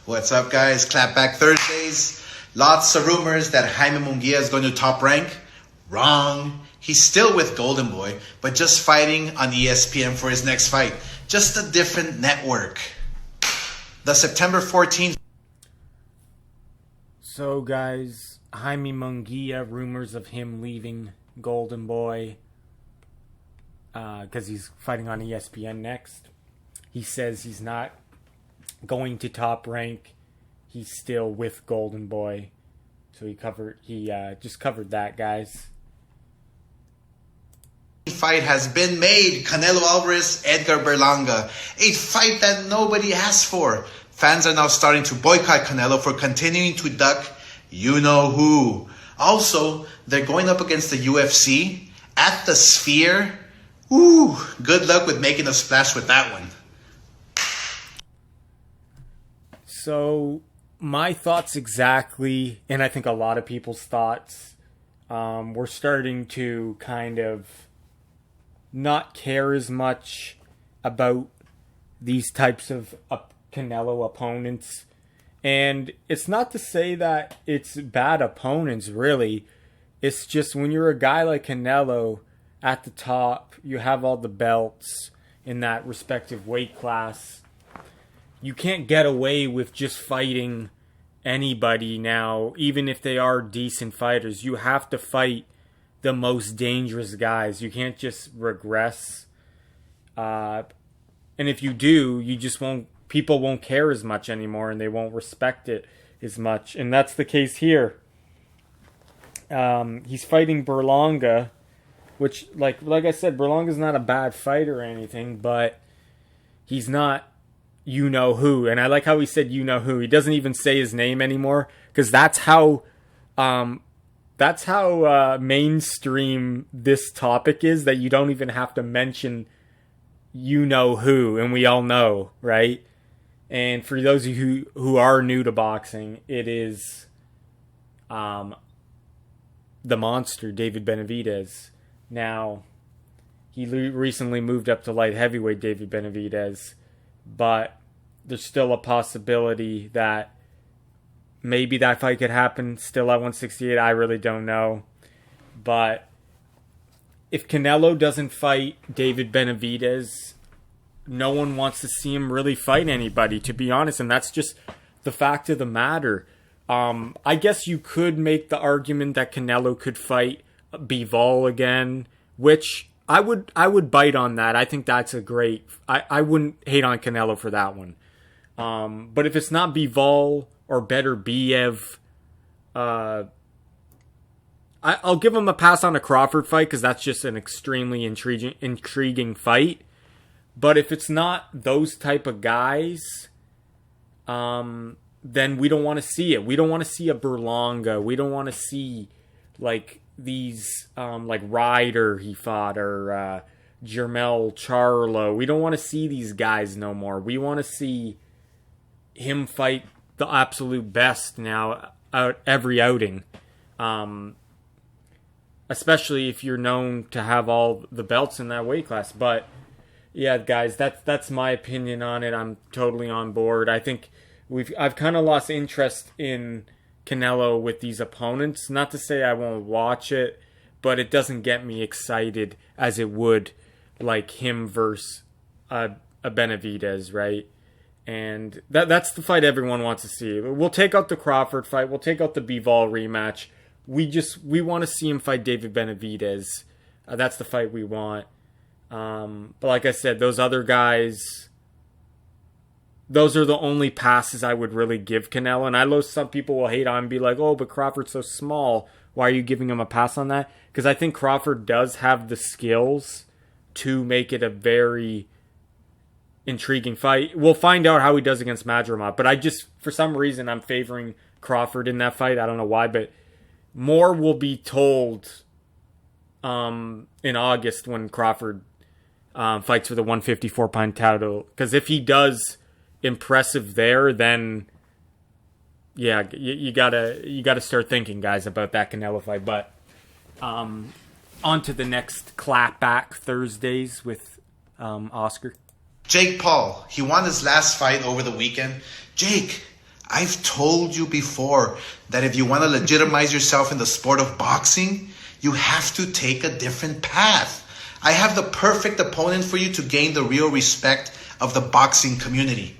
What's up, guys? Clapback Thursdays. Lots of rumors that Jaime Munguia is going to top rank. Wrong. He's still with Golden Boy, but just fighting on ESPN for his next fight. Just a different network. The September 14th. So, guys, Jaime Munguia, rumors of him leaving Golden Boy because he's fighting on ESPN next. He says he's not going to top rank. He's still with Golden Boy. So he just covered that, guys. Fight has been made. Canelo Alvarez, Edgar Berlanga. A fight that nobody asked for. Fans are now starting to boycott Canelo for continuing to duck you-know-who. Also, they're going up against the UFC at the Sphere. Ooh, good luck with making a splash with that one. So, my thoughts exactly, and I think a lot of people's thoughts, we're starting to kind of not care as much about these types of Canelo opponents. And it's not to say that it's bad opponents, really. It's just when you're a guy like Canelo at the top, you have all the belts in that respective weight class. You can't get away with just fighting anybody now, even if they are decent fighters. You have to fight the most dangerous guys. You can't just regress. And if you do, you just won't. People won't care as much anymore, and they won't respect it as much. And that's the case here. He's fighting Berlanga, which, like I said, Berlanga's not a bad fighter or anything, but he's not you-know-who. And I like how he said you-know-who. He doesn't even say his name anymore, because that's how mainstream this topic is, that you don't even have to mention you-know-who, and we all know, right? And for those of you who are new to boxing, it is the monster, David Benavidez. Now, he recently moved up to light heavyweight, David Benavidez, but there's still a possibility that maybe that fight could happen still at 168. I really don't know. But if Canelo doesn't fight David Benavidez, no one wants to see him really fight anybody, to be honest. And that's just the fact of the matter. I guess you could make the argument that Canelo could fight Bivol again, which I would bite on that. I think that's a great... I wouldn't hate on Canelo for that one. But if it's not Bivol or Beterbiev, I'll give him a pass on a Crawford fight, because that's just an extremely intriguing fight. But if it's not those type of guys, then we don't want to see it. We don't want to see a Berlanga. We don't want to see like these like Ryder he fought, or Jermell Charlo. We don't want to see these guys no more. We want to see him fight the absolute best now out every outing. Especially if you're known to have all the belts in that weight class. But yeah, guys, that's my opinion on it. I'm totally on board. I think I've kind of lost interest in Canelo with these opponents. Not to say I won't watch it, but it doesn't get me excited as it would like him versus a Benavidez, right? And that's the fight everyone wants to see. We'll take out the Crawford fight. We'll take out the Bivol rematch. We want to see him fight David Benavidez. That's the fight we want. But like I said, those other guys, those are the only passes I would really give Canelo. And I know some people will hate on and be like, oh, but Crawford's so small. Why are you giving him a pass on that? Because I think Crawford does have the skills to make it a very intriguing fight. We'll find out how he does against Madrimov. But for some reason, I'm favoring Crawford in that fight. I don't know why, but more will be told in August when Crawford fights for the 154-pound title. Because if he does impressive there, then yeah, you gotta start thinking, guys, about that Canelo fight. But on to the next Clapback Thursdays with Oscar. Jake Paul, he won his last fight over the weekend. Jake, I've told you before that if you want to legitimize yourself in the sport of boxing, you have to take a different path. I have the perfect opponent for you to gain the real respect of the boxing community.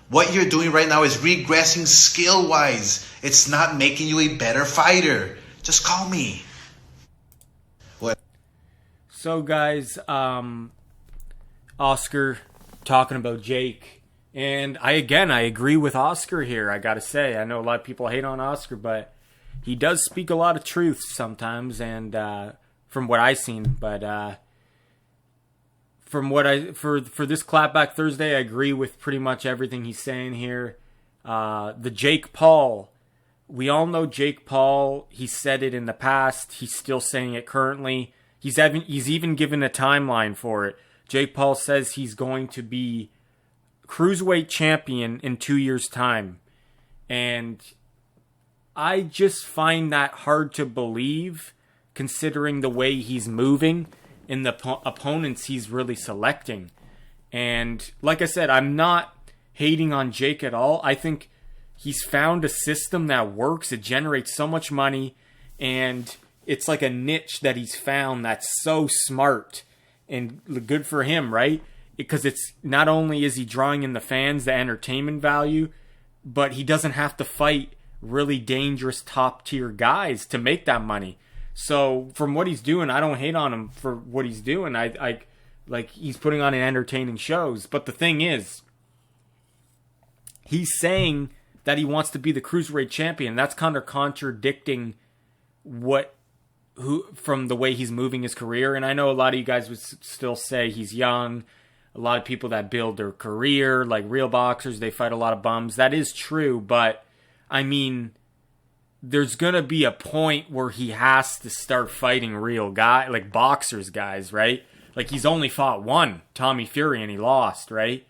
What you're doing right now is regressing skill-wise. It's not making you a better fighter. Just call me. What? So guys, Oscar talking about Jake. And I agree with Oscar here, I gotta say. I know a lot of people hate on Oscar, but he does speak a lot of truth sometimes, and from what I've seen. But from what for this Clapback Thursday, I agree with pretty much everything he's saying here. The Jake Paul, we all know Jake Paul. He said it in the past. He's still saying it currently. He's even given a timeline for it. Jake Paul says he's going to be cruiserweight champion in 2 years' time. And I just find that hard to believe, considering the way he's moving and the opponents he's really selecting. And like I said, I'm not hating on Jake at all. I think he's found a system that works. It generates so much money, and it's like a niche that he's found that's so smart and good for him, right? Because it's not only is he drawing in the fans, the entertainment value, but he doesn't have to fight really dangerous top tier guys to make that money. So from what he's doing, I don't hate on him for what he's doing. I like he's putting on an entertaining shows. But the thing is, he's saying that he wants to be the cruiserweight champion. That's kind of contradicting from the way he's moving his career. And I know a lot of you guys would still say he's young. A lot of people that build their career, like real boxers, they fight a lot of bums. That is true, but I mean, there's going to be a point where he has to start fighting real guys, like boxers guys, right? Like he's only fought one, Tommy Fury, and he lost, right?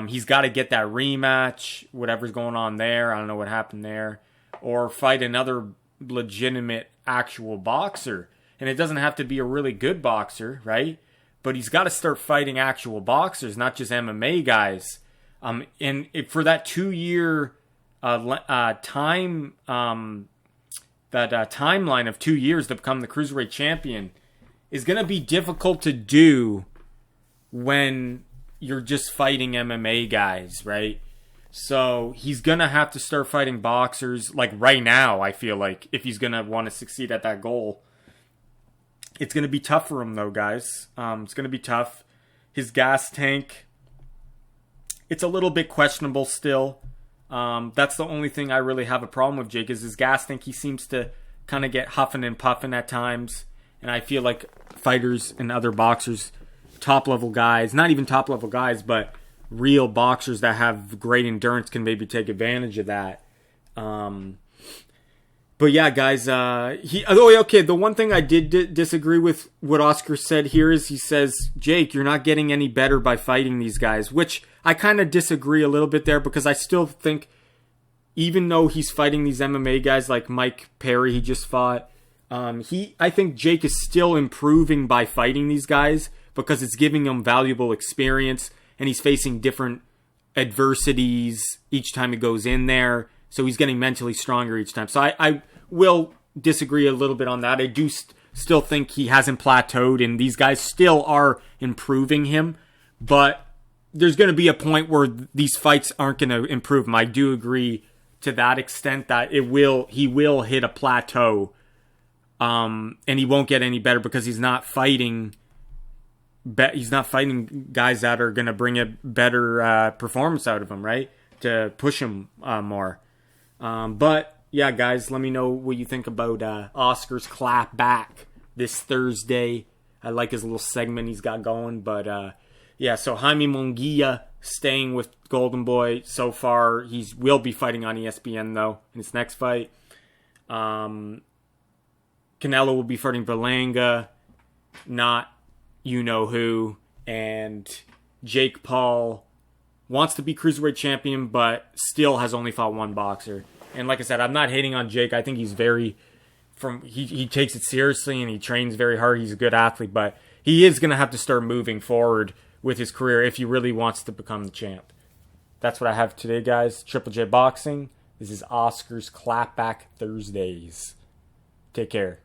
He's got to get that rematch, whatever's going on there. I don't know what happened there. Or fight another legitimate actual boxer. And it doesn't have to be a really good boxer, right? But he's got to start fighting actual boxers, not just MMA guys. And for that 2-year timeline of 2 years to become the cruiserweight champion is going to be difficult to do when you're just fighting MMA guys, right? So he's going to have to start fighting boxers like right now, I feel like, if he's going to want to succeed at that goal. It's going to be tough for him, though, guys. It's going to be tough. His gas tank, it's a little bit questionable still. That's the only thing I really have a problem with Jake is his gas tank. He seems to kind of get huffing and puffing at times. And I feel like fighters and other boxers, top-level guys, not even top-level guys, but real boxers that have great endurance can maybe take advantage of that. But yeah, guys, the one thing I did disagree with what Oscar said here is he says, Jake, you're not getting any better by fighting these guys, which I kind of disagree a little bit there because I still think even though he's fighting these MMA guys like Mike Perry he just fought, I think Jake is still improving by fighting these guys because it's giving him valuable experience and he's facing different adversities each time he goes in there. So he's getting mentally stronger each time. So I will disagree a little bit on that. I do still think he hasn't plateaued, and these guys still are improving him. But there's going to be a point where these fights aren't going to improve him. I do agree to that extent that he will hit a plateau, and he won't get any better because he's not fighting guys that are going to bring a better performance out of him, right? To push him more. But yeah, guys, let me know what you think about Oscar's clap back this Thursday. I like his little segment he's got going. But yeah, so Jaime Munguia staying with Golden Boy so far. He will be fighting on ESPN, though, in his next fight. Canelo will be fighting Berlanga, not you-know-who. And Jake Paul wants to be cruiserweight champion, but still has only fought one boxer. And like I said, I'm not hating on Jake. I think he's he takes it seriously and he trains very hard. He's a good athlete, but he is going to have to start moving forward with his career if he really wants to become the champ. that's what I have today, guys. Triple J Boxing. This is Oscar's Clapback Thursdays. Take care.